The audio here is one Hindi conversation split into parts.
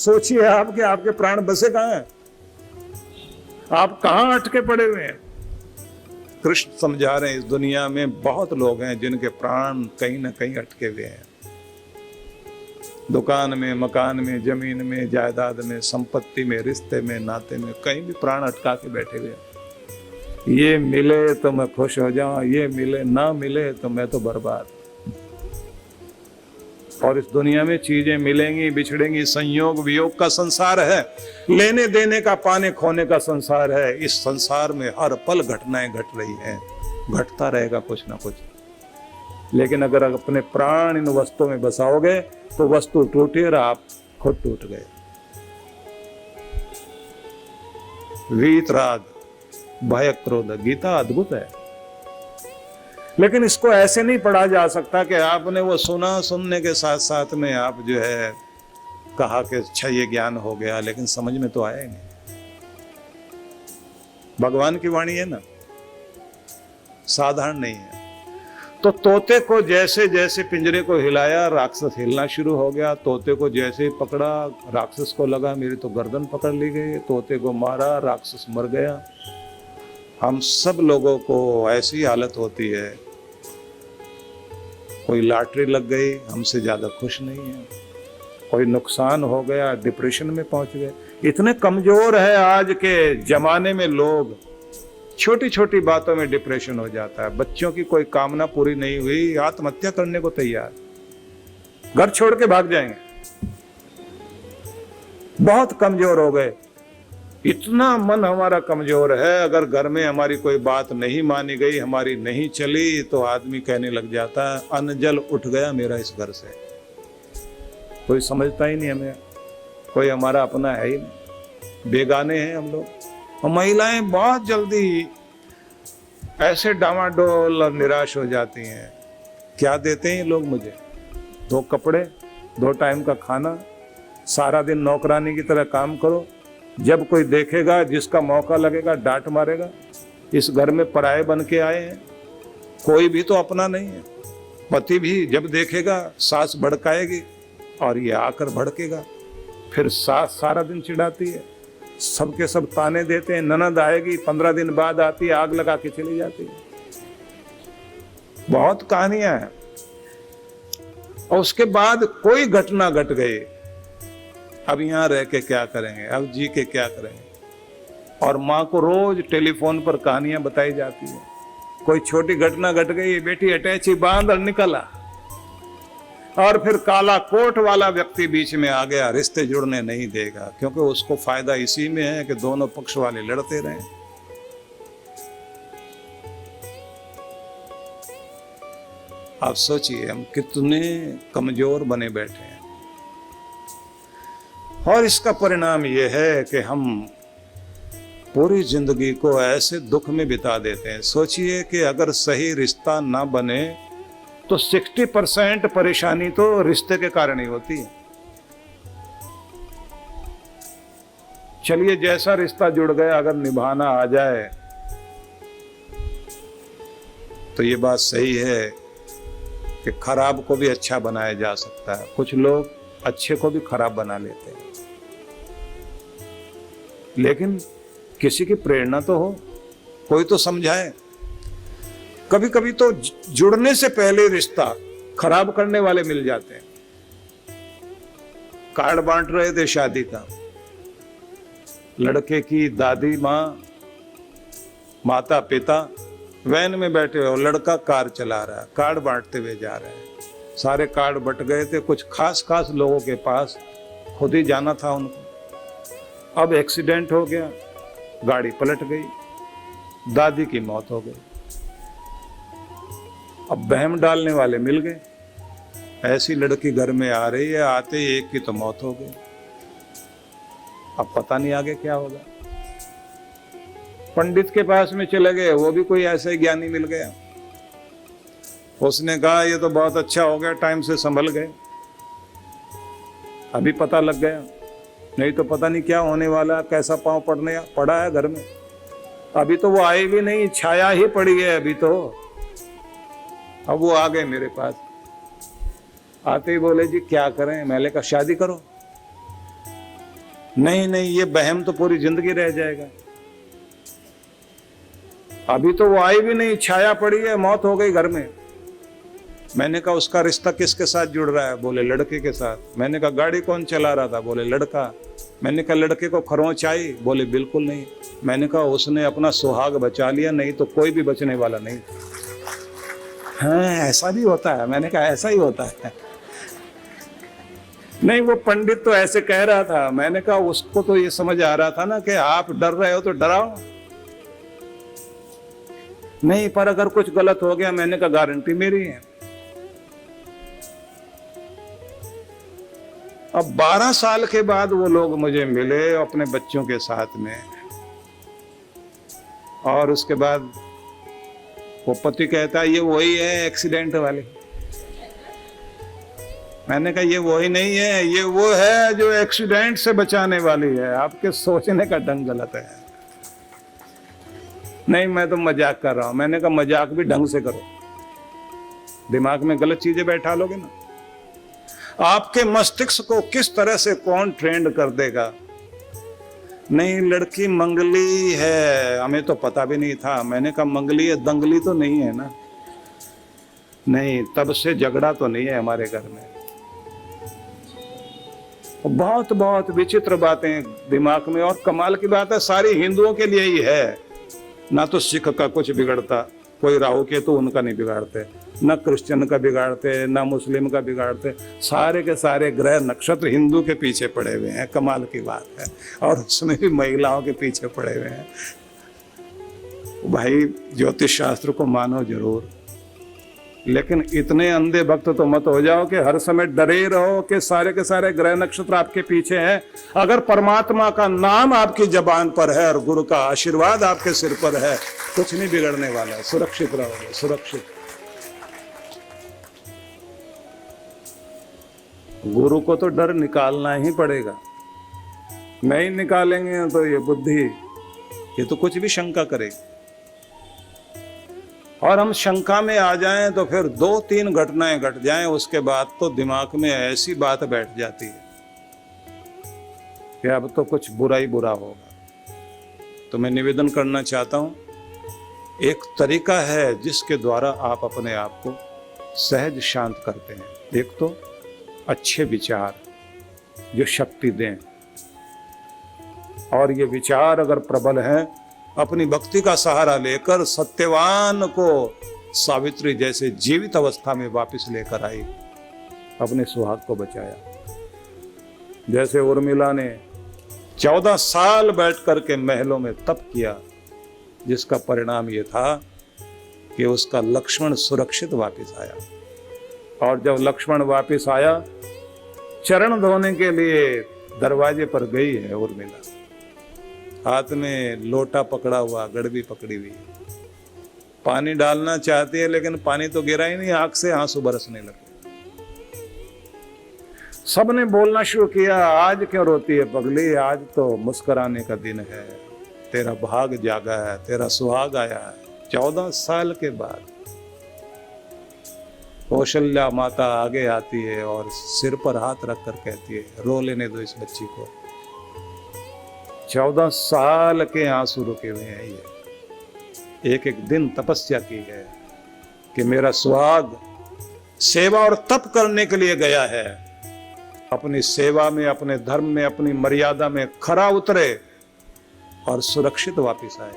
सोचिए आप कि आपके प्राण बसे कहां हैं, आप कहां अटके पड़े हुए हैं। कृष्ण समझा रहे हैं इस दुनिया में बहुत लोग हैं जिनके प्राण कहीं ना कहीं अटके हुए हैं, दुकान में, मकान में, जमीन में, जायदाद में, संपत्ति में, रिश्ते में, नाते में, कहीं भी प्राण अटका के बैठे हुए हैं। ये मिले तो मैं खुश हो जाऊं, ये मिले ना मिले तो मैं तो बर्बाद। और इस दुनिया में चीजें मिलेंगी बिछड़ेंगी, संयोग वियोग का संसार है, लेने देने का पाने खोने का संसार है। इस संसार में हर पल घटनाएं घट रही हैं, घटता रहेगा कुछ ना कुछ। लेकिन अगर अपने प्राण इन वस्तुओं में बसाओगे तो वस्तु टूटी और आप खुद टूट गए। वीतराग भय क्रोध, गीता अद्भुत है, लेकिन इसको ऐसे नहीं पढ़ा जा सकता कि आपने वो सुना, सुनने के साथ साथ में आप जो है कहा कि अच्छा ये ज्ञान हो गया, लेकिन समझ में तो आया ही नहीं। भगवान की वाणी है ना, साधारण नहीं है। तो तोते को जैसे जैसे पिंजरे को हिलाया, राक्षस हिलना शुरू हो गया। तोते को जैसे ही पकड़ा, राक्षस को लगा मेरी तो गर्दन पकड़ ली गई, तोते को मारा, राक्षस मर गया। हम सब लोगों को ऐसी हालत होती है, कोई लॉटरी लग गई, हमसे ज्यादा खुश नहीं है, कोई नुकसान हो गया, डिप्रेशन में पहुंच गए। इतने कमजोर है आज के जमाने में लोग, छोटी छोटी बातों में डिप्रेशन हो जाता है। बच्चों की कोई कामना पूरी नहीं हुई, आत्महत्या करने को तैयार, घर छोड़ के भाग जाएंगे। बहुत कमजोर हो गए, इतना मन हमारा कमजोर है। अगर घर में हमारी कोई बात नहीं मानी गई, हमारी नहीं चली, तो आदमी कहने लग जाता है अन्न जल उठ गया मेरा इस घर से। कोई समझता ही नहीं हमें, कोई हमारा अपना है ही नहीं, बेगाने हैं हम लोग। और महिलाएं बहुत जल्दी ऐसे डामाडोल और निराश हो जाती हैं। क्या देते हैं लोग मुझे? 2 कपड़े, 2 टाइम का खाना, सारा दिन नौकरानी की तरह काम करो, जब कोई देखेगा, जिसका मौका लगेगा डांट मारेगा। इस घर में पराये बन के आए हैं, कोई भी तो अपना नहीं है। पति भी जब देखेगा सास भड़काएगी और ये आकर भड़केगा, फिर सास सारा दिन चिढ़ाती है, सबके सब ताने देते हैं। ननद आएगी, 15 दिन बाद आती है, आग लगा के चली जाती है। बहुत कहानियां हैं। और उसके बाद कोई घटना घट गई, अब यहां रह के क्या करेंगे, अब जी के क्या करेंगे। और माँ को रोज टेलीफोन पर कहानियां बताई जाती है। कोई छोटी घटना घट गई, बेटी अटैची बांध और निकला, और फिर काला कोट वाला व्यक्ति बीच में आ गया, रिश्ते जुड़ने नहीं देगा, क्योंकि उसको फायदा इसी में है कि दोनों पक्ष वाले लड़ते रहें। आप सोचिए हम कितने कमजोर बने बैठे हैं। और इसका परिणाम यह है कि हम पूरी जिंदगी को ऐसे दुख में बिता देते हैं। सोचिए कि अगर सही रिश्ता ना बने तो 60% परेशानी तो रिश्ते के कारण ही होती है। चलिए, जैसा रिश्ता जुड़ गया अगर निभाना आ जाए तो ये बात सही है कि खराब को भी अच्छा बनाया जा सकता है। कुछ लोग अच्छे को भी खराब बना लेते हैं, लेकिन किसी की प्रेरणा तो हो, कोई तो समझाए। कभी कभी तो जुड़ने से पहले रिश्ता खराब करने वाले मिल जाते हैं। कार्ड बांट रहे थे शादी का, लड़के की दादी माँ, माता पिता वैन में बैठे हुए, लड़का कार चला रहा है, कार्ड बांटते हुए जा रहे हैं। सारे कार्ड बट गए थे, कुछ खास खास लोगों के पास खुद ही जाना था उनको। अब एक्सीडेंट हो गया, गाड़ी पलट गई, दादी की मौत हो गई। अब बहम डालने वाले मिल गए, ऐसी लड़की घर में आ रही है, आते ही एक की तो मौत हो गई। अब पता नहीं आगे क्या होगा। पंडित के पास में चले गए, वो भी कोई ऐसा ही ज्ञानी मिल गया। उसने कहा ये तो बहुत अच्छा हो गया, टाइम से संभल गए, अभी पता लग गया, नहीं तो पता नहीं क्या होने वाला, कैसा पांव पड़ा है घर में। अभी तो वो आए भी नहीं, छाया ही पड़ी है अभी तो। अब वो आ गए मेरे पास, आते ही बोले जी क्या करें। मैंने कहा शादी करो। नहीं नहीं, ये बहम तो पूरी जिंदगी रह जाएगा। अभी तो वो आई भी नहीं, छाया पड़ी है, मौत हो गई घर में। मैंने कहा उसका रिश्ता किसके साथ जुड़ रहा है? बोले लड़के के साथ। मैंने कहा गाड़ी कौन चला रहा था? बोले लड़का। मैंने कहा लड़के को खरोंच आई? बोले बिल्कुल नहीं। मैंने कहा उसने अपना सुहाग बचा लिया, नहीं तो कोई भी बचने वाला नहीं। हाँ ऐसा भी होता है। मैंने कहा ऐसा ही होता है। नहीं, वो पंडित तो ऐसे कह रहा था। मैंने कहा उसको तो ये समझ आ रहा था ना कि आप डर रहे हो तो डराओ। नहीं, पर अगर कुछ गलत हो गया, मैंने कहा गारंटी मेरी है। अब 12 साल के बाद वो लोग मुझे मिले अपने बच्चों के साथ में, और उसके बाद वो पति कहता है ये वही है एक्सीडेंट वाले। मैंने कहा ये वही नहीं है, ये वो है जो एक्सीडेंट से बचाने वाली है। आपके सोचने का ढंग गलत है। नहीं, मैं तो मजाक कर रहा हूं। मैंने कहा मजाक भी ढंग से करो, दिमाग में गलत चीजें बैठा लोगे ना, आपके मस्तिष्क को किस तरह से कौन ट्रेंड कर देगा। नहीं, लड़की मंगली है, हमें तो पता भी नहीं था। मैंने कहा मंगली है, दंगली तो नहीं है ना? नहीं, तब से झगड़ा तो नहीं है हमारे घर में। बहुत बहुत विचित्र बातें दिमाग में। और कमाल की बात है, सारी हिंदुओं के लिए ही है। ना तो सिख का कुछ बिगड़ता, कोई राहु केतु उनका नहीं बिगाड़ते, न क्रिश्चियन का बिगाड़ते, न मुस्लिम का बिगाड़ते। सारे के सारे ग्रह नक्षत्र हिंदू के पीछे पड़े हुए हैं। कमाल की बात है। और उसमें भी महिलाओं के पीछे पड़े हुए हैं। भाई ज्योतिष शास्त्र को मानो जरूर, लेकिन इतने अंधे भक्त तो मत हो जाओ कि हर समय डरे रहो कि सारे के सारे ग्रह नक्षत्र आपके पीछे हैं। अगर परमात्मा का नाम आपकी जबान पर है और गुरु का आशीर्वाद आपके सिर पर है, कुछ नहीं बिगड़ने वाला है। सुरक्षित रहोगे, सुरक्षित। गुरु को तो डर निकालना ही पड़ेगा। नहीं निकालेंगे तो ये बुद्धि, ये तो कुछ भी शंका करेगी। और हम शंका में आ जाएं तो फिर 2-3 घटनाएं घट जाएं, उसके बाद तो दिमाग में ऐसी बात बैठ जाती है कि अब तो कुछ बुरा ही बुरा होगा। तो मैं निवेदन करना चाहता हूं, एक तरीका है जिसके द्वारा आप अपने आप को सहज शांत करते हैं। एक तो अच्छे विचार जो शक्ति दें, और ये विचार अगर प्रबल हैं, अपनी भक्ति का सहारा लेकर सत्यवान को सावित्री जैसे जीवित अवस्था में वापस लेकर आई, अपने सुहाग को बचाया। जैसे उर्मिला ने 14 साल बैठ करके महलों में तप किया, जिसका परिणाम ये था कि उसका लक्ष्मण सुरक्षित वापस आया। और जब लक्ष्मण वापस आया, चरण धोने के लिए दरवाजे पर गई है उर्मिला, हाथ में लोटा पकड़ा हुआ, गड़बी पकड़ी हुई, पानी डालना चाहती है लेकिन पानी तो गिरा ही नहीं, आंख से आंसू बरसने लगे। सबने बोलना शुरू किया, आज क्यों रोती है पगली, आज तो मुस्कुराने का दिन है, तेरा भाग जागा है, तेरा सुहाग आया है। 14 साल के बाद कौशल्या माता आगे आती है और सिर पर हाथ रखकर कहती है, रो लेने दो इस बच्ची को। 14 साल के आंसू रुके हुए हैं। ये एक एक दिन तपस्या की है कि मेरा सुहाग सेवा और तप करने के लिए गया है, अपनी सेवा में, अपने धर्म में, अपनी मर्यादा में खरा उतरे और सुरक्षित वापस आए।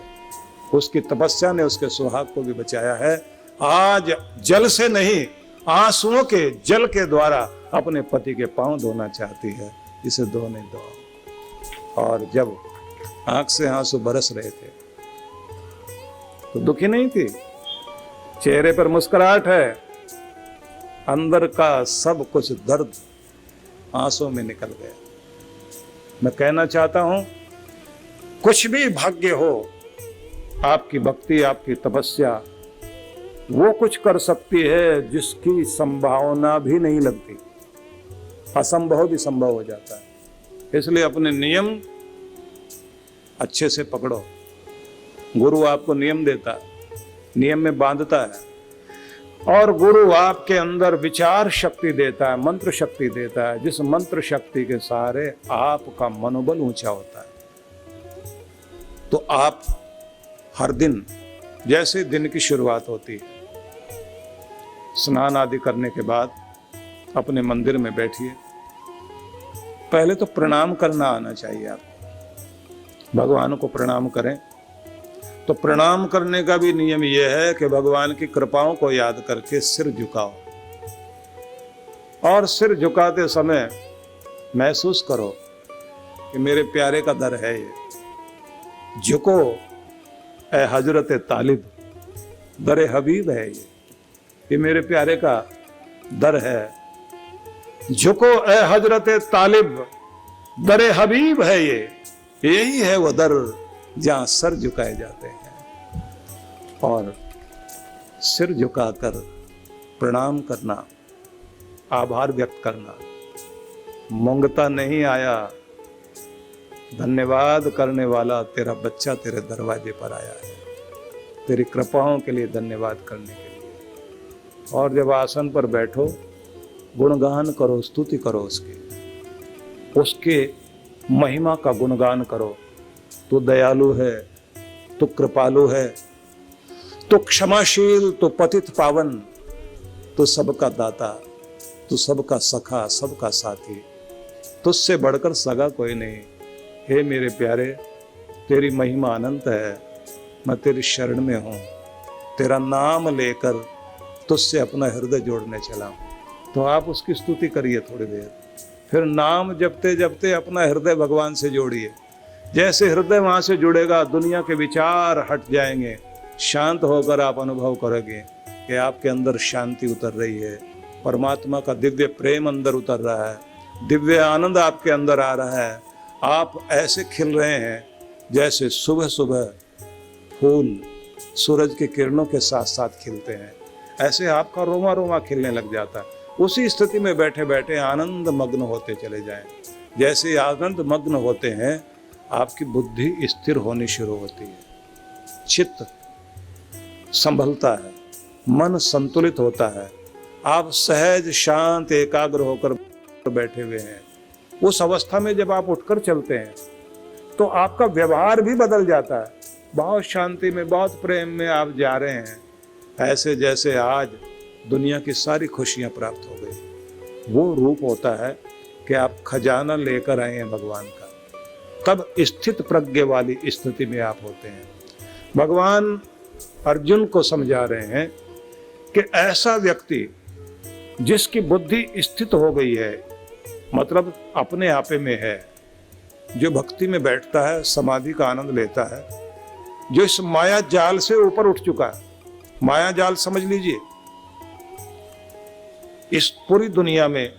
उसकी तपस्या ने उसके सुहाग को भी बचाया है। आज जल से नहीं, आंसुओं के जल के द्वारा अपने पति के पांव धोना चाहती है, इसे धोने दो। और जब आंख से आंसू बरस रहे थे तो दुखी नहीं थी, चेहरे पर मुस्कुराहट है, अंदर का सब कुछ दर्द आंसू में निकल गया। मैं कहना चाहता हूं, कुछ भी भाग्य हो, आपकी भक्ति, आपकी तपस्या वो कुछ कर सकती है जिसकी संभावना भी नहीं लगती। असंभव भी संभव हो जाता है। इसलिए अपने नियम अच्छे से पकड़ो। गुरु आपको नियम देता है, नियम में बांधता है। और गुरु आपके अंदर विचार शक्ति देता है, मंत्र शक्ति देता है, जिस मंत्र शक्ति के सहारे आपका मनोबल ऊंचा होता है। तो आप हर दिन जैसे दिन की शुरुआत होती है, स्नान आदि करने के बाद अपने मंदिर में बैठिए। पहले तो प्रणाम करना आना चाहिए आपको, भगवान को प्रणाम करें। तो प्रणाम करने का भी नियम यह है कि भगवान की कृपाओं को याद करके सिर झुकाओ, और सिर झुकाते समय महसूस करो कि मेरे प्यारे का दर है ये। झुको ए हजरत तालिब, दर हबीब है ये मेरे प्यारे का दर है। झुको ए हजरत तालिब, दर हबीब है ये, यही है वो दर जहां सर झुकाए जाते हैं। और सिर झुकाकर प्रणाम करना, आभार व्यक्त करना, मांगता नहीं आया, धन्यवाद करने वाला तेरा बच्चा तेरे दरवाजे पर आया है, तेरी कृपाओं के लिए धन्यवाद करने के लिए। और जब आसन पर बैठो, गुणगान करो, स्तुति करो उसके महिमा का गुणगान करो। तू दयालु है, तू कृपालु है, तू क्षमाशील, तू पतित पावन, तू सबका दाता, तू सबका सखा, सबका साथी, तुझसे बढ़कर सगा कोई नहीं। हे मेरे प्यारे, तेरी महिमा अनंत है, मैं तेरी शरण में हूँ, तेरा नाम लेकर तुझसे अपना हृदय जोड़ने चला हूँ। तो आप उसकी स्तुति करिए थोड़ी देर, फिर नाम जपते जपते अपना हृदय भगवान से जोड़िए। जैसे हृदय वहाँ से जुड़ेगा, दुनिया के विचार हट जाएंगे, शांत होकर आप अनुभव करोगे कि आपके अंदर शांति उतर रही है, परमात्मा का दिव्य प्रेम अंदर उतर रहा है, दिव्य आनंद आपके अंदर आ रहा है। आप ऐसे खिल रहे हैं जैसे सुबह सुबह फूल सूरज की किरणों के साथ साथ खिलते हैं, ऐसे आपका रोमा रोमा खिलने लग जाता है। उसी स्थिति में बैठे बैठे आनंद मग्न होते चले जाएं। जैसे आनंद मग्न होते हैं, आपकी बुद्धि स्थिर होनी शुरू होती है, चित्त संभलता है, मन संतुलित होता है, आप सहज शांत एकाग्र होकर बैठे हुए हैं। उस अवस्था में जब आप उठकर चलते हैं तो आपका व्यवहार भी बदल जाता है। बहुत शांति में, बहुत प्रेम में आप जा रहे हैं, ऐसे जैसे आज दुनिया की सारी खुशियां प्राप्त हो गई। वो रूप होता है कि आप खजाना लेकर आए हैं भगवान का, तब स्थित प्रज्ञ वाली स्थिति में आप होते हैं। भगवान अर्जुन को समझा रहे हैं कि ऐसा व्यक्ति जिसकी बुद्धि स्थित हो गई है, मतलब अपने आपे में है, जो भक्ति में बैठता है, समाधि का आनंद लेता है, जो इस माया जाल से ऊपर उठ चुका है। माया जाल समझ लीजिए, इस पूरी दुनिया में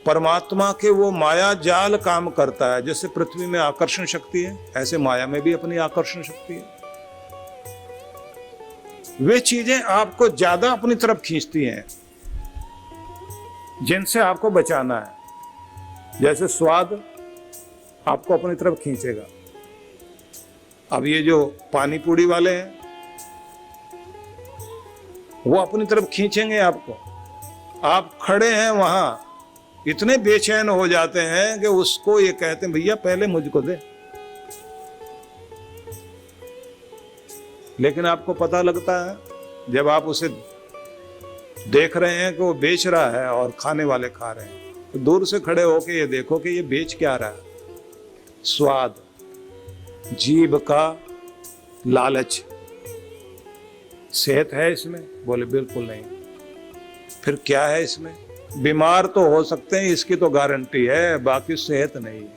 परमात्मा के वो माया जाल काम करता है। जैसे पृथ्वी में आकर्षण शक्ति है, ऐसे माया में भी अपनी आकर्षण शक्ति है। वे चीजें आपको ज्यादा अपनी तरफ खींचती हैं जिनसे आपको बचाना है। जैसे स्वाद आपको अपनी तरफ खींचेगा। अब ये जो पानी पूड़ी वाले हैं, वो अपनी तरफ खींचेंगे आपको। आप खड़े हैं वहां, इतने बेचैन हो जाते हैं कि उसको ये कहते हैं भैया पहले मुझको दे। लेकिन आपको पता लगता है जब आप उसे देख रहे हैं कि वो बेच रहा है और खाने वाले खा रहे हैं, तो दूर से खड़े होके ये देखो कि ये बेच क्या रहा है। स्वाद, जीभ का लालच। सेहत है इसमें? बोले बिल्कुल नहीं। फिर क्या है इसमें? बीमार तो हो सकते हैं, इसकी तो गारंटी है, बाकी सेहत नहीं है।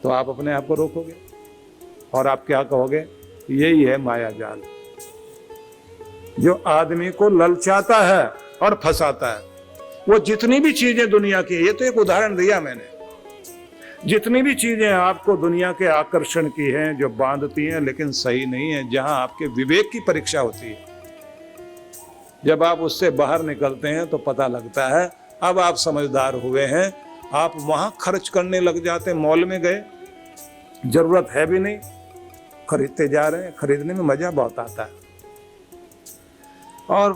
तो आप अपने आप को रोकोगे और आप क्या कहोगे? यही है माया जाल जो आदमी को ललचाता है और फंसाता है। वो जितनी भी चीजें दुनिया की, ये तो एक उदाहरण दिया मैंने, जितनी भी चीजें आपको दुनिया के आकर्षण की हैं, जो बांधती हैं लेकिन सही नहीं है, जहां आपके विवेक की परीक्षा होती है, जब आप उससे बाहर निकलते हैं तो पता लगता है अब आप समझदार हुए हैं। आप वहां खर्च करने लग जाते हैं। मॉल में गए, जरूरत है भी नहीं, खरीदते जा रहे हैं। खरीदने में मजा बहुत आता है। और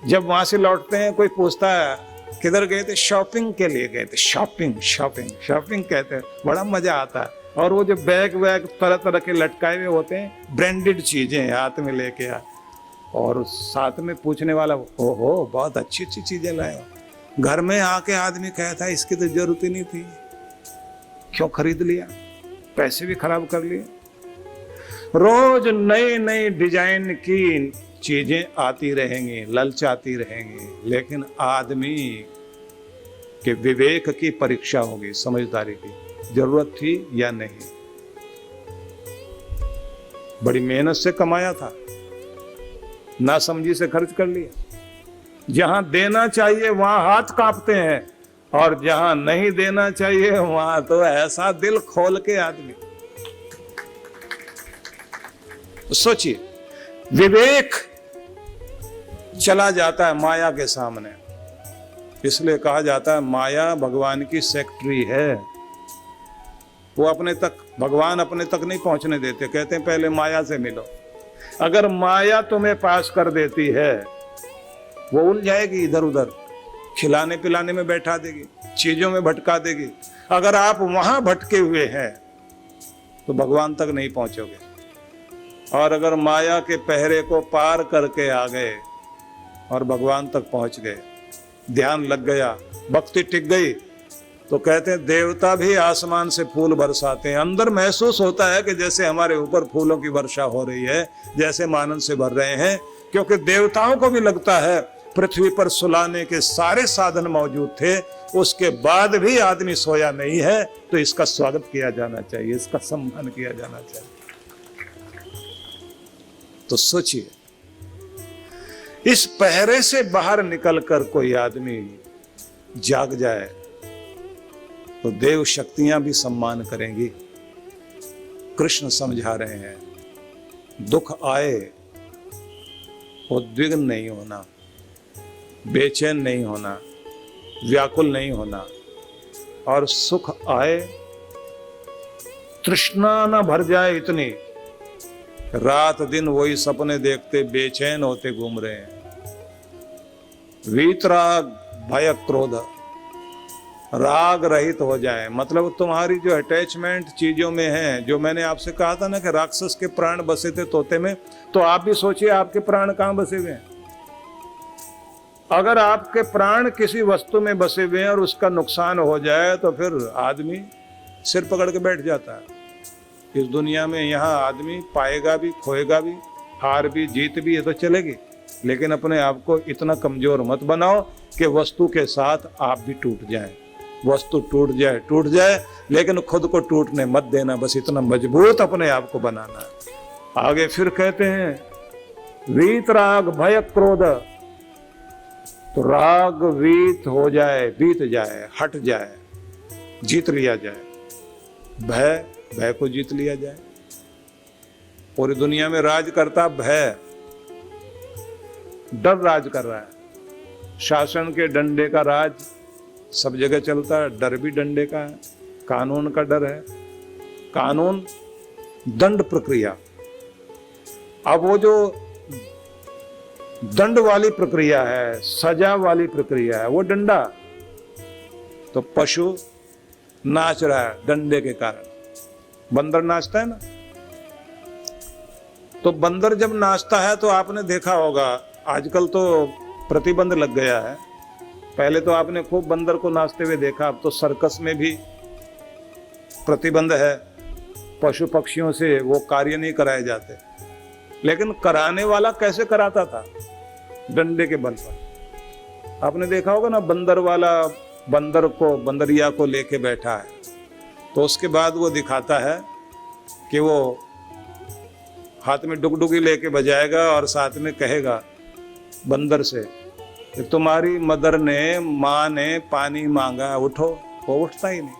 जब वहां से लौटते हैं कोई पूछता है किधर गए थे, शॉपिंग के लिए गए थे। शॉपिंग शॉपिंग शॉपिंग कहते हैं, बड़ा मजा आता है। और वो जो बैग वैग तरह तरह के लटकाए हुए होते हैं, ब्रांडेड चीजें हाथ में लेके आ, और साथ में पूछने वाला ओहो बहुत अच्छी अच्छी चीजें लाए हो। घर में आके आदमी कहता है इसकी तो जरूरत ही नहीं थी, क्यों खरीद लिया, पैसे भी खराब कर लिए। रोज नई नई डिजाइन की चीजें आती रहेंगी, ललचाती रहेंगी, लेकिन आदमी के विवेक की परीक्षा होगी, समझदारी की, जरूरत थी या नहीं। बड़ी मेहनत से कमाया था, ना समझी से खर्च कर लिया। जहां देना चाहिए वहां हाथ कांपते हैं, और जहां नहीं देना चाहिए वहां तो ऐसा दिल खोल के आदमी। सोचिए, विवेक चला जाता है माया के सामने। इसलिए कहा जाता है माया भगवान की सेक्रेटरी है। वो अपने तक, भगवान अपने तक नहीं पहुंचने देते, कहते हैं पहले माया से मिलो। अगर माया तुम्हें पास कर देती है, वो उड़ जाएगी इधर उधर, खिलाने पिलाने में बैठा देगी, चीजों में भटका देगी। अगर आप वहां भटके हुए हैं तो भगवान तक नहीं पहुंचोगे। और अगर माया के पहरे को पार करके आ गए और भगवान तक पहुंच गए, ध्यान लग गया, भक्ति टिक गई, तो कहते हैं देवता भी आसमान से फूल बरसाते हैं। अंदर महसूस होता है कि जैसे हमारे ऊपर फूलों की वर्षा हो रही है, जैसे मानन से भर रहे हैं। क्योंकि देवताओं को भी लगता है पृथ्वी पर सुलाने के सारे साधन मौजूद थे, उसके बाद भी आदमी सोया नहीं है, तो इसका स्वागत किया जाना चाहिए, इसका सम्मान किया जाना चाहिए। तो सोचिए, इस पहरे से बाहर निकलकर कोई आदमी जाग जाए तो देव शक्तियां भी सम्मान करेंगी। कृष्ण समझा रहे हैं, दुख आए उद्विग्न नहीं होना, बेचैन नहीं होना, व्याकुल नहीं होना, और सुख आए तृष्णा न भर जाए इतनी, रात दिन वही सपने देखते बेचैन होते घूम रहे हैं। वीतराग भय क्रोध, राग रहित हो जाए। मतलब तुम्हारी जो अटैचमेंट चीजों में है, जो मैंने आपसे कहा था ना कि राक्षस के प्राण बसे थे तोते में, तो आप भी सोचिए आपके प्राण कहां बसे हुए हैं। अगर आपके प्राण किसी वस्तु में बसे हुए हैं और उसका नुकसान हो जाए तो फिर आदमी सिर पकड़ के बैठ जाता है। इस दुनिया में यहाँ आदमी पाएगा भी, खोएगा भी, हार भी, जीत भी, ये तो चलेगी, लेकिन अपने आप को इतना कमजोर मत बनाओ कि वस्तु के साथ आप भी टूट जाएं। वस्तु टूट जाए, लेकिन खुद को टूटने मत देना, बस इतना मजबूत अपने आप को बनाना है। आगे फिर कहते हैं वीतराग भय क्रोध, तो राग वीत हो जाए, बीत जाए, हट जाए, जीत लिया जाए। भय को जीत लिया जाए। पूरी दुनिया में राज करता भय, डर राज कर रहा है। शासन के डंडे का राज सब जगह चलता है, डर भी डंडे का है, कानून का डर है। कानून दंड प्रक्रिया, अब वो जो दंड वाली प्रक्रिया है, सजा वाली प्रक्रिया है, वो डंडा। तो पशु नाच रहा है डंडे के कारण, बंदर नाचता है ना, तो बंदर जब नाचता है तो आपने देखा होगा, आजकल तो प्रतिबंध लग गया है, पहले तो आपने खूब बंदर को नाचते हुए देखा, अब तो सर्कस में भी प्रतिबंध है, पशु पक्षियों से वो कार्य नहीं कराए जाते। लेकिन कराने वाला कैसे कराता था? डंडे के बल पर। आपने देखा होगा ना, बंदर वाला बंदर को, बंदरिया को लेके बैठा है, तो उसके बाद वो दिखाता है कि वो हाथ में डुगडुगी लेके बजाएगा और साथ में कहेगा बंदर से कि तुम्हारी मदर ने, माँ ने पानी मांगा, उठो। वो उठता ही नहीं।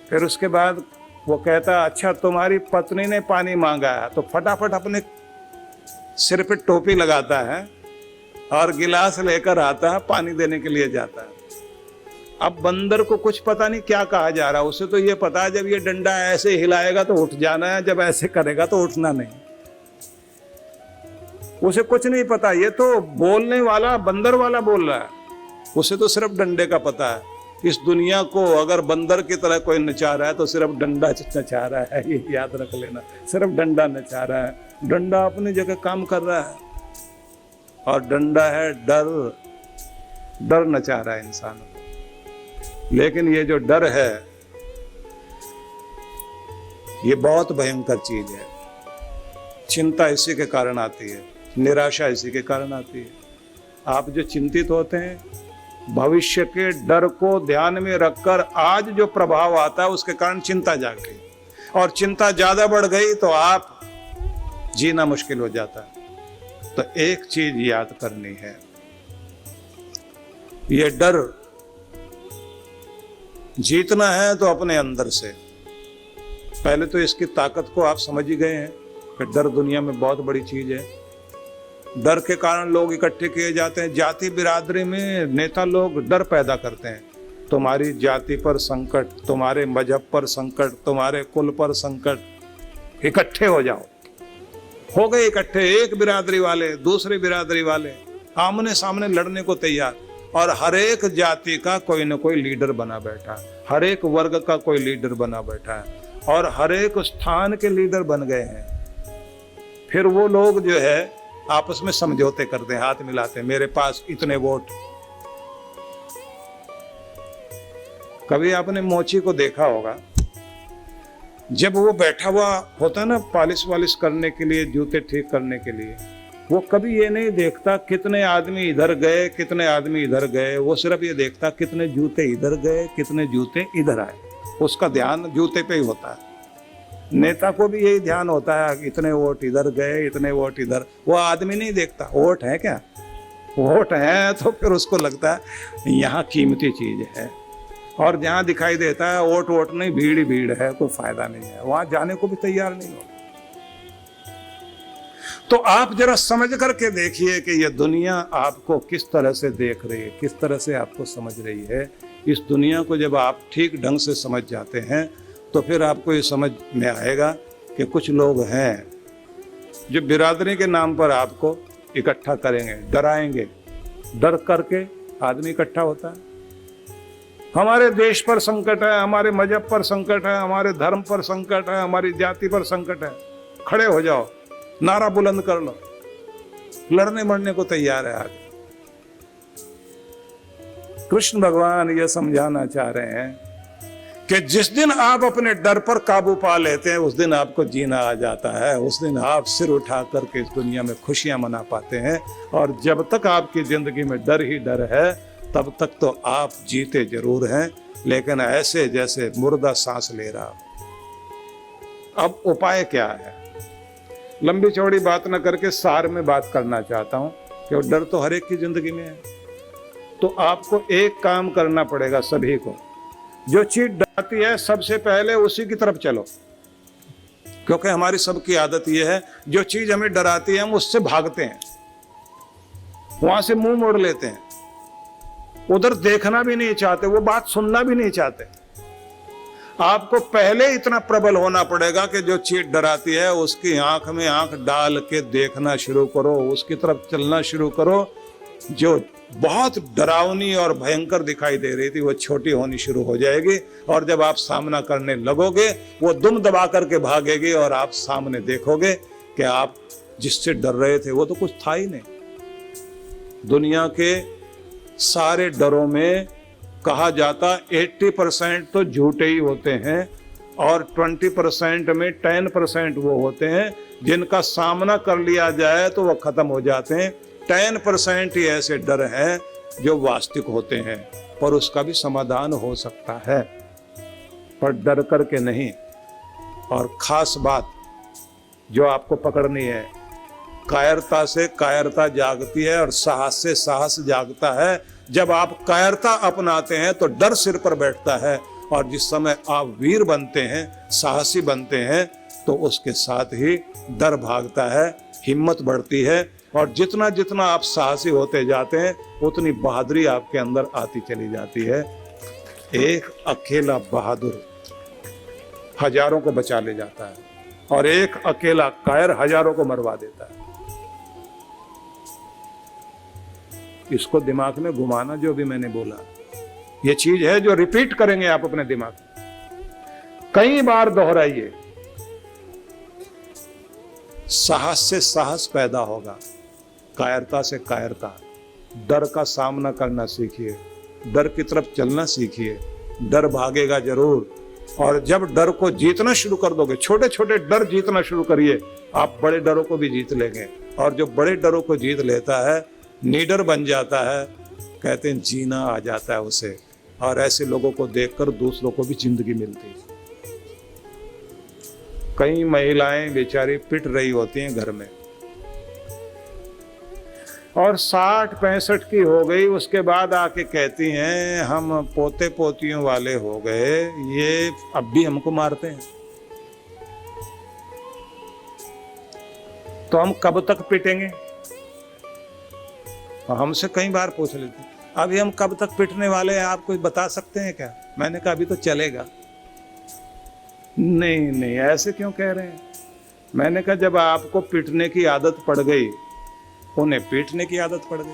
फिर उसके बाद वो कहता अच्छा तुम्हारी पत्नी ने पानी मांगा है, तो फटाफट अपने सिर पे टोपी लगाता है और गिलास लेकर आता है, पानी देने के लिए जाता है। अब बंदर को कुछ पता नहीं क्या कहा जा रहा है, उसे तो ये पता है जब ये डंडा ऐसे हिलाएगा तो उठ जाना है, जब ऐसे करेगा तो उठना नहीं। उसे कुछ नहीं पता, ये तो बोलने वाला बंदर वाला बोल रहा है, उसे तो सिर्फ डंडे का पता है। इस दुनिया को अगर बंदर की तरह कोई नचा रहा है तो सिर्फ डंडा नचा रहा है, ये याद रख लेना, सिर्फ डंडा नचा रहा है। डंडा अपनी जगह काम कर रहा है और डंडा है डर, डर नचा रहा है इंसान को। लेकिन ये जो डर है ये बहुत भयंकर चीज है। चिंता इसी के कारण आती है, निराशा इसी के कारण आती है। आप जो चिंतित होते हैं भविष्य के डर को ध्यान में रखकर आज जो प्रभाव आता है उसके कारण चिंता जाग गई, और चिंता ज्यादा बढ़ गई तो आप जीना मुश्किल हो जाता है। तो एक चीज याद करनी है, ये डर जीतना है तो अपने अंदर से। पहले तो इसकी ताकत को आप समझ ही गए हैं कि डर दुनिया में बहुत बड़ी चीज है। डर के कारण लोग इकट्ठे किए जाते हैं। जाति बिरादरी में नेता लोग डर पैदा करते हैं, तुम्हारी जाति पर संकट, तुम्हारे मजहब पर संकट, तुम्हारे कुल पर संकट, इकट्ठे हो जाओ। हो गए इकट्ठे, एक बिरादरी वाले दूसरी बिरादरी वाले आमने सामने लड़ने को तैयार, और हर एक जाति का कोई न कोई लीडर बना बैठा, हर एक वर्ग का कोई लीडर बना बैठा है, और हर एक स्थान के लीडर बन गए हैं। फिर वो लोग जो है आपस में समझौते करते हैं, हाथ मिलाते हैं, मेरे पास इतने वोट। कभी आपने मोची को देखा होगा, जब वो बैठा हुआ होता है ना पॉलिश वालिश करने के लिए, जूते ठीक करने के लिए, वो कभी ये नहीं देखता कितने आदमी इधर गए कितने आदमी इधर गए, वो सिर्फ ये देखता कितने जूते इधर गए कितने जूते इधर आए। उसका ध्यान जूते पे ही होता है। नेता को भी यही ध्यान होता है, इतने वोट इधर गए इतने वोट इधर। वो आदमी नहीं देखता वोट है क्या, वोट है तो फिर उसको लगता है यहाँ कीमती चीज है, और जहाँ दिखाई देता है वोट वोट नहीं, भीड़ ही भीड़ है, कोई फायदा नहीं है, वहां जाने को भी तैयार नहीं हो। तो आप जरा समझ करके देखिए कि यह दुनिया आपको किस तरह से देख रही है, किस तरह से आपको समझ रही है। इस दुनिया को जब आप ठीक ढंग से समझ जाते हैं तो फिर आपको ये समझ में आएगा कि कुछ लोग हैं जो बिरादरी के नाम पर आपको इकट्ठा करेंगे, डराएंगे। डर करके आदमी इकट्ठा होता है। हमारे देश पर संकट है, हमारे मजहब पर संकट है, हमारे धर्म पर संकट है, हमारी जाति पर संकट है, खड़े हो जाओ, नारा बुलंद कर लो, लड़ने मरने को तैयार है आगे। कृष्ण भगवान ये समझाना चाह रहे हैं कि जिस दिन आप अपने डर पर काबू पा लेते हैं उस दिन आपको जीना आ जाता है, उस दिन आप सिर उठा करके इस दुनिया में खुशियां मना पाते हैं। और जब तक आपकी जिंदगी में डर ही डर है तब तक तो आप जीते जरूर हैं, लेकिन ऐसे जैसे मुर्दा सांस ले रहा। अब उपाय क्या है, लंबी चौड़ी बात न करके सार में बात करना चाहता हूं कि डर तो हर एक की जिंदगी में है। तो आपको एक काम करना पड़ेगा सभी को, जो चीज डराती है सबसे पहले उसी की तरफ चलो, क्योंकि हमारी सबकी आदत यह है जो चीज हमें डराती है हम उससे भागते हैं, वहां से मुंह मोड़ लेते हैं, उधर देखना भी नहीं चाहते, वो बात सुनना भी नहीं चाहते। आपको पहले इतना प्रबल होना पड़ेगा कि जो चीज डराती है उसकी आंख में आंख डाल के देखना शुरू करो, उसकी तरफ चलना शुरू करो। जो बहुत डरावनी और भयंकर दिखाई दे रही थी वो छोटी होनी शुरू हो जाएगी, और जब आप सामना करने लगोगे वो दुम दबा करके भागेगी, और आप सामने देखोगे कि आप जिससे डर रहे थे वो तो कुछ था ही नहीं। दुनिया के सारे डरों में कहा जाता 80% तो झूठे ही होते हैं, और 20% में 10% वो होते हैं जिनका सामना कर लिया जाए तो वो खत्म हो जाते हैं। 10% ही ऐसे डर हैं जो वास्तविक होते हैं, पर उसका भी समाधान हो सकता है, पर डर करके नहीं। और खास बात जो आपको पकड़नी है, कायरता से कायरता जागती है और साहस से साहस जागता है। जब आप कायरता अपनाते हैं तो डर सिर पर बैठता है, और जिस समय आप वीर बनते हैं, साहसी बनते हैं, तो उसके साथ ही डर भागता है, हिम्मत बढ़ती है, और जितना जितना आप साहसी होते जाते हैं उतनी बहादुरी आपके अंदर आती चली जाती है। एक अकेला बहादुर हजारों को बचा ले जाता है, और एक अकेला कायर हजारों को मरवा देता है। इसको दिमाग में घुमाना, जो भी मैंने बोला ये चीज है जो रिपीट करेंगे आप अपने दिमाग में, कई बार दोहराइए। साहस से साहस पैदा होगा, कायरता से कायरता। डर का सामना करना सीखिए, डर की तरफ चलना सीखिए। डर भागेगा जरूर, और जब डर को जीतना शुरू कर दोगे, छोटे छोटे डर जीतना शुरू करिए, आप बड़े डरों को भी जीत लेंगे। और जो बड़े डरों को जीत लेता है, नीडर बन जाता है, कहते हैं जीना आ जाता है उसे। और ऐसे लोगों को देखकर दूसरों को भी जिंदगी मिलती है। कई महिलाएं बेचारी पिट रही होती हैं घर में, और 60-65 की हो गई, उसके बाद आके कहती हैं हम पोते पोतियों वाले हो गए, ये अब भी हमको मारते हैं। तो हम कब तक पिटेंगे? हमसे कई बार पूछ लेते हैं, अभी हम कब तक पिटने वाले हैं, आप कोई बता सकते हैं क्या? मैंने कहा अभी तो चलेगा। नहीं नहीं, ऐसे क्यों कह रहे हैं? मैंने कहा जब आपको पिटने की आदत पड़ गई, उन्हें पीटने की आदत पड़ गई।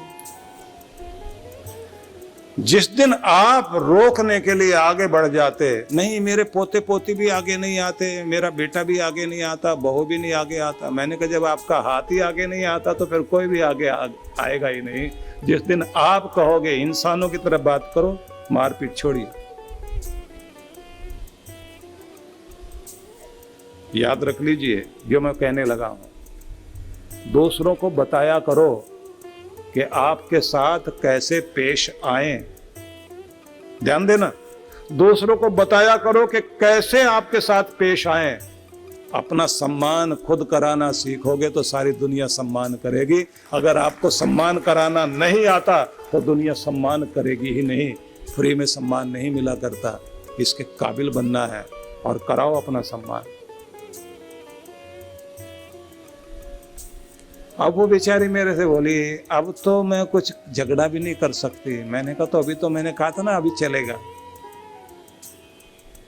जिस दिन आप रोकने के लिए आगे बढ़ जाते, नहीं मेरे पोते पोती भी आगे नहीं आते, मेरा बेटा भी आगे नहीं आता, बहू भी नहीं आगे आता। मैंने कहा जब आपका हाथ ही आगे नहीं आता तो फिर कोई भी आगे आएगा ही नहीं। जिस दिन आप कहोगे इंसानों की तरह बात करो, मारपीट छोड़िए। याद रख लीजिए जो मैं कहने लगा हूं। दूसरों को बताया करो कि आपके साथ कैसे पेश आए। ध्यान देना, दूसरों को बताया करो कि कैसे आपके साथ पेश आए। अपना सम्मान खुद कराना सीखोगे तो सारी दुनिया सम्मान करेगी। अगर आपको सम्मान कराना नहीं आता तो दुनिया सम्मान करेगी ही नहीं। फ्री में सम्मान नहीं मिला करता, इसके काबिल बनना है और कराओ अपना सम्मान। अब वो बेचारी मेरे से बोली अब तो मैं कुछ झगड़ा भी नहीं कर सकती। मैंने कहा तो अभी तो मैंने कहा था ना अभी चलेगा,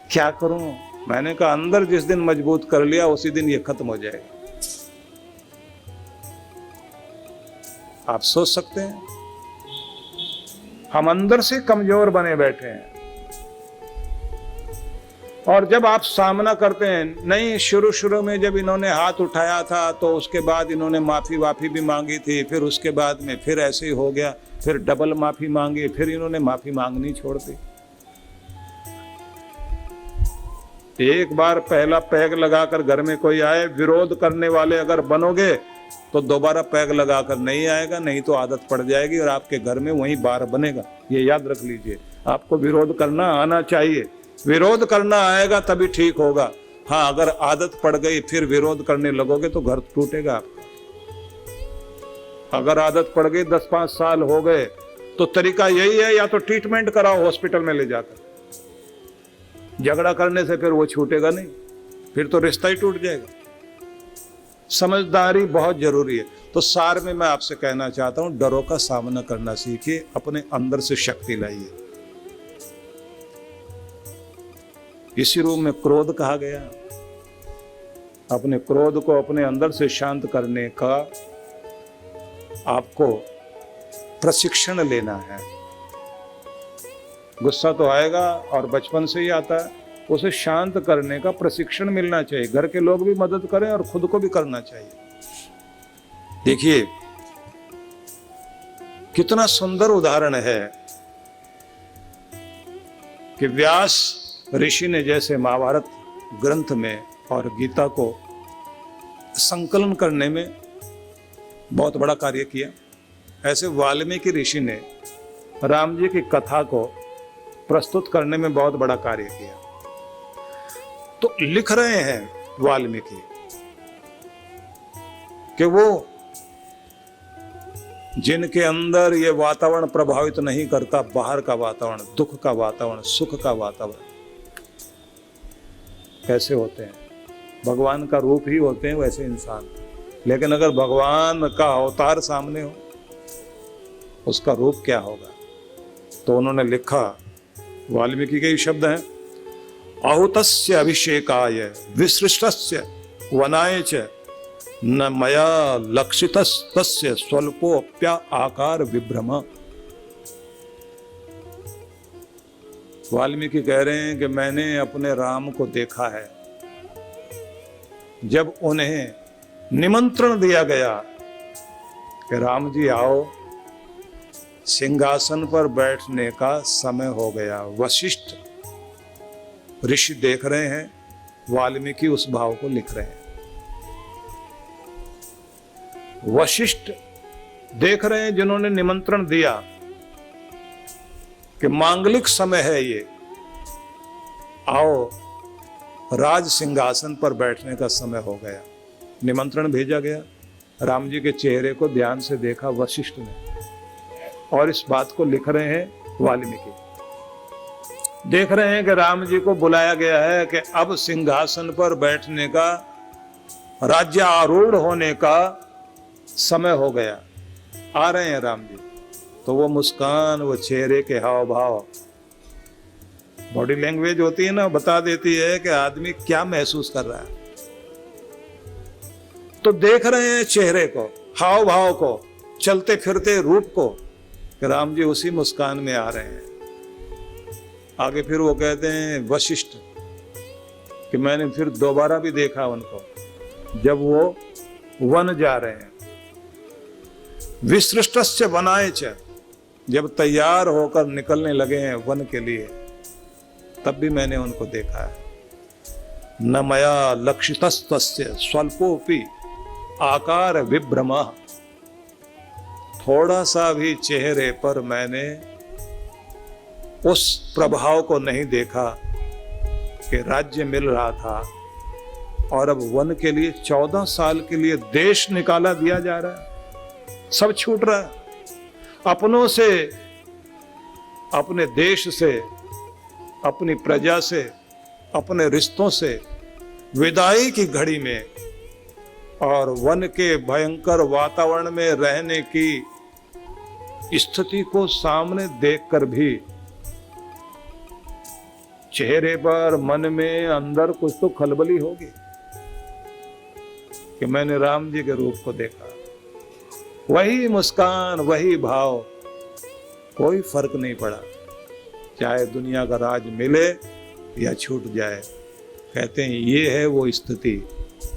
क्या करूं? मैंने कहा अंदर जिस दिन मजबूत कर लिया उसी दिन ये खत्म हो जाएगा। आप सोच सकते हैं, हम अंदर से कमजोर बने बैठे हैं। और जब आप सामना करते हैं, नहीं शुरू में जब इन्होंने हाथ उठाया था तो उसके बाद इन्होंने माफी वाफी भी मांगी थी, फिर उसके बाद में फिर ऐसे ही हो गया, फिर डबल माफी मांगी, फिर इन्होंने माफी मांगनी छोड़ दी। एक बार पहला पैग लगाकर घर में कोई आए, विरोध करने वाले अगर बनोगे तो दोबारा पैग लगाकर नहीं आएगा, नहीं तो आदत पड़ जाएगी और आपके घर में वही बार बनेगा। ये याद रख लीजिए, आपको विरोध करना आना चाहिए। विरोध करना आएगा तभी ठीक होगा। हाँ, अगर आदत पड़ गई फिर विरोध करने लगोगे तो घर टूटेगा आपका। अगर आदत पड़ गई 10-5 साल हो गए तो तरीका यही है, या तो ट्रीटमेंट कराओ हॉस्पिटल में ले जाकर। झगड़ा करने से फिर वो छूटेगा नहीं, फिर तो रिश्ता ही टूट जाएगा। समझदारी बहुत जरूरी है। तो सार में मैं आपसे कहना चाहता हूं, डरों का सामना करना सीखिए, अपने अंदर से शक्ति लाइए। इसी रूप में क्रोध कहा गया। अपने क्रोध को अपने अंदर से शांत करने का आपको प्रशिक्षण लेना है। गुस्सा तो आएगा और बचपन से ही आता है, उसे शांत करने का प्रशिक्षण मिलना चाहिए। घर के लोग भी मदद करें और खुद को भी करना चाहिए। देखिए कितना सुंदर उदाहरण है कि व्यास ऋषि ने जैसे महाभारत ग्रंथ में और गीता को संकलन करने में बहुत बड़ा कार्य किया, ऐसे वाल्मीकि ऋषि ने राम जी की कथा को प्रस्तुत करने में बहुत बड़ा कार्य किया। तो लिख रहे हैं वाल्मीकि कि वो जिनके अंदर ये वातावरण प्रभावित नहीं करता, बाहर का वातावरण, दुख का वातावरण, सुख का वातावरण, कैसे होते हैं? भगवान का रूप ही होते हैं वैसे इंसान। लेकिन अगर भगवान का अवतार सामने हो, उसका रूप क्या होगा? तो उन्होंने लिखा, वाल्मीकि के शब्द हैं, आहुतस्य अभिषेकाय विसृष्टस्य वनाय च न मया लक्षितस्तस्य स्वल्पोऽप्या आकार विभ्रम। वाल्मीकि कह रहे हैं कि मैंने अपने राम को देखा है जब उन्हें निमंत्रण दिया गया कि राम जी आओ, सिंहासन पर बैठने का समय हो गया। वशिष्ठ ऋषि देख रहे हैं, वाल्मीकि उस भाव को लिख रहे हैं। वशिष्ठ देख रहे हैं जिन्होंने निमंत्रण दिया कि मांगलिक समय है ये, आओ राज सिंहासन पर बैठने का समय हो गया। निमंत्रण भेजा गया। राम जी के चेहरे को ध्यान से देखा वशिष्ठ ने, और इस बात को लिख रहे हैं वाल्मीकि। देख रहे हैं कि राम जी को बुलाया गया है कि अब सिंहासन पर बैठने का, राज्य आरूढ़ होने का समय हो गया। आ रहे हैं राम जी, तो वो मुस्कान, वो चेहरे के हाव भाव, बॉडी लैंग्वेज होती है ना, बता देती है कि आदमी क्या महसूस कर रहा है। तो देख रहे हैं चेहरे को, हाव भाव को, चलते फिरते रूप को, कि राम जी उसी मुस्कान में आ रहे हैं। आगे फिर वो कहते हैं वशिष्ठ कि मैंने फिर दोबारा भी देखा उनको जब वो वन जा रहे हैं। विसृष्टस्य वनाय च, जब तैयार होकर निकलने लगे हैं वन के लिए, तब भी मैंने उनको देखा है। न मया लक्षितस्तस्य स्वल्पोपि आकार विभ्रम। थोड़ा सा भी चेहरे पर मैंने उस प्रभाव को नहीं देखा कि राज्य मिल रहा था और अब वन के लिए 14 साल के लिए देश निकाला दिया जा रहा है। सब छूट रहा है, अपनों से, अपने देश से, अपनी प्रजा से, अपने रिश्तों से विदाई की घड़ी में, और वन के भयंकर वातावरण में रहने की स्थिति को सामने देखकर भी चेहरे पर, मन में, अंदर कुछ तो खलबली होगी कि मैंने राम जी के रूप को देखा। वही मुस्कान, वही भाव, कोई फर्क नहीं पड़ा, चाहे दुनिया का राज मिले या छूट जाए। कहते हैं ये है वो स्थिति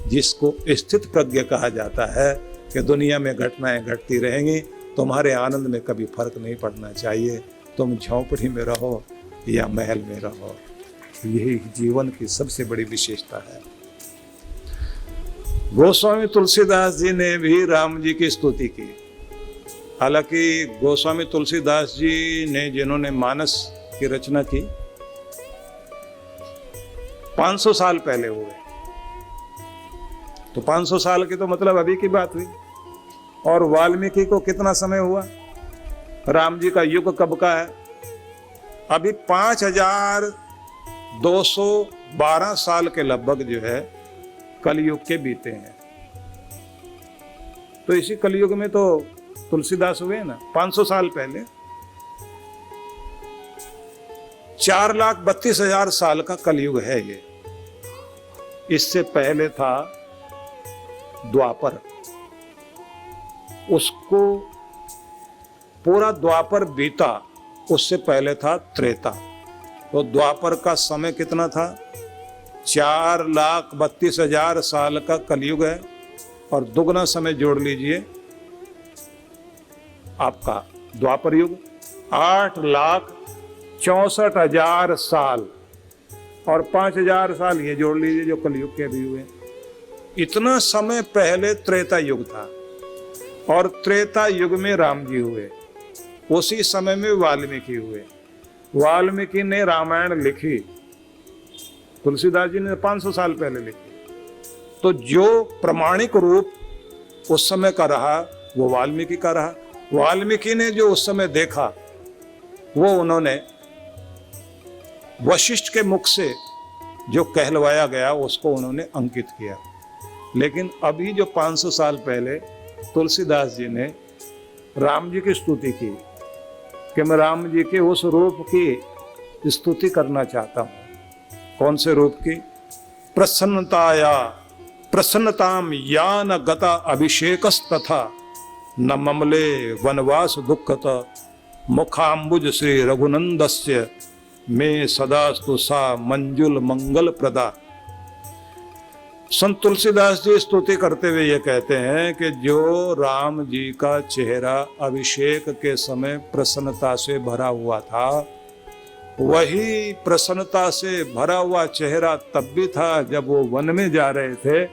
जिसको स्थित प्रज्ञ कहा जाता है, कि दुनिया में घटनाएं घटती रहेंगी, तुम्हारे आनंद में कभी फर्क नहीं पड़ना चाहिए। तुम झोंपड़ी में रहो या महल में रहो, यही जीवन की सबसे बड़ी विशेषता है। गोस्वामी तुलसीदास जी ने भी राम जी की स्तुति की। हालांकि गोस्वामी तुलसीदास जी ने, जिन्होंने मानस की रचना की, 500 साल पहले हुए, तो 500 साल की तो मतलब अभी की बात हुई। और वाल्मीकि को कितना समय हुआ? राम जी का युग कब का है? अभी 5212 साल के लगभग जो है कलयुग के बीते हैं। तो इसी कलयुग में तो तुलसीदास हुए ना, 500 साल पहले। 4,32,000 साल का कलयुग है ये। इससे पहले था द्वापर, उसको पूरा द्वापर बीता, उससे पहले था त्रेता। तो द्वापर का समय कितना था? 4,32,000 साल का कलयुग है, और दुगना समय जोड़ लीजिए आपका द्वापर युग, 8,64,000 साल, और 5,000 साल ये जोड़ लीजिए जो कलयुग के भी हुए। इतना समय पहले त्रेता युग था, और त्रेता युग में राम जी हुए, उसी समय में वाल्मीकि हुए। वाल्मीकि ने रामायण लिखी, तुलसीदास जी ने 500 साल पहले लिखी। तो जो प्रमाणिक रूप उस समय का रहा वो वाल्मीकि का रहा। वाल्मीकि ने जो उस समय देखा वो उन्होंने वशिष्ठ के मुख से जो कहलवाया गया उसको उन्होंने अंकित किया। लेकिन अभी जो 500 साल पहले तुलसीदास जी ने राम जी की स्तुति की कि मैं राम जी के उस रूप की स्तुति करना चाहता हूं। कौन से रूप की? प्रसन्नताया प्रसन्नताम या न गता अभिषेकस्तथा न ममले वनवास दुखत मुखाम्बुज श्री रघुनंदस्य में सदास्तु सा मंजुल मंगल प्रदा। संत तुलसीदास जी स्तुति करते हुए ये कहते हैं कि जो राम जी का चेहरा अभिषेक के समय प्रसन्नता से भरा हुआ था, वही प्रसन्नता से भरा हुआ चेहरा तब भी था जब वो वन में जा रहे थे।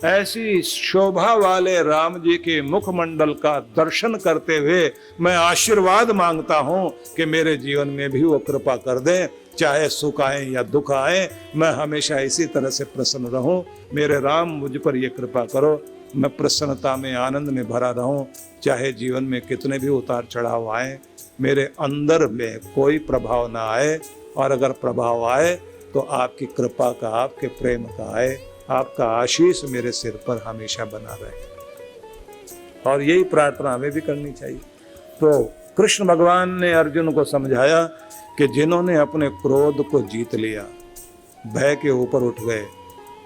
ऐसी शोभा वाले राम जी के मुखमंडल का दर्शन करते हुए मैं आशीर्वाद मांगता हूं कि मेरे जीवन में भी वो कृपा कर दे, चाहे सुख आए या दुख आए, मैं हमेशा इसी तरह से प्रसन्न रहूं। मेरे राम मुझ पर ये कृपा करो, मैं प्रसन्नता में आनंद में भरा रहूं, चाहे जीवन में कितने भी उतार चढ़ाव आए, मेरे अंदर में कोई प्रभाव ना आए, और अगर प्रभाव आए तो आपकी कृपा का, आपके प्रेम का आए, आपका आशीष मेरे सिर पर हमेशा बना रहे। और यही प्रार्थना हमें भी करनी चाहिए। तो कृष्ण भगवान ने अर्जुन को समझाया कि जिन्होंने अपने क्रोध को जीत लिया, भय के ऊपर उठ गए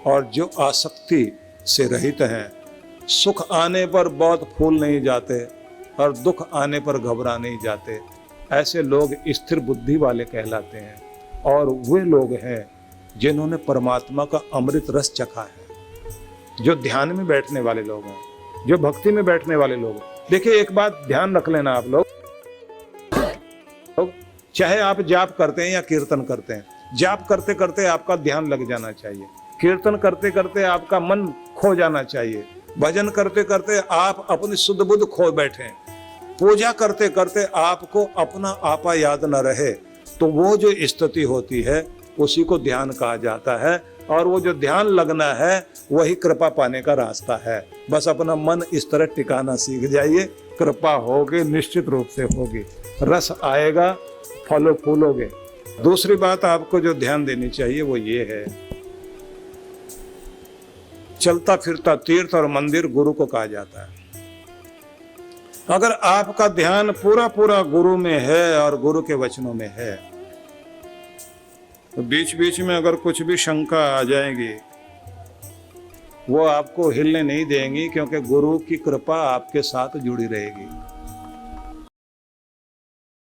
और जो आसक्ति से रहित हैं, सुख आने पर बहुत फूल नहीं जाते और दुख आने पर घबरा नहीं जाते, ऐसे लोग स्थिर बुद्धि वाले कहलाते हैं। और वे लोग हैं जिन्होंने परमात्मा का अमृत रस चखा है, जो ध्यान में बैठने वाले लोग हैं, जो भक्ति में बैठने वाले लोग हैं। देखिए एक बात ध्यान रख लेना आप लोग, चाहे आप जाप करते हैं या कीर्तन करते हैं, जाप करते करते आपका ध्यान लग जाना चाहिए, कीर्तन करते करते आपका मन खो जाना चाहिए, भजन करते करते आप अपनी शुद्ध बुद्ध खो बैठे, पूजा करते करते आपको अपना आपा याद न रहे, तो वो जो स्थिति होती है उसी को ध्यान कहा जाता है। और वो जो ध्यान लगना है वही कृपा पाने का रास्ता है। बस अपना मन इस तरह टिकाना सीख जाइए, कृपा होगी, निश्चित रूप से होगी, रस आएगा, फलो फूलोगे। दूसरी बात आपको जो ध्यान देनी चाहिए वो ये है, चलता फिरता तीर्थ और मंदिर गुरु को कहा जाता है। अगर आपका ध्यान पूरा पूरा गुरु में है और गुरु के वचनों में है, तो बीच बीच में अगर कुछ भी शंका आ जाएगी वो आपको हिलने नहीं देंगी, क्योंकि गुरु की कृपा आपके साथ जुड़ी रहेगी।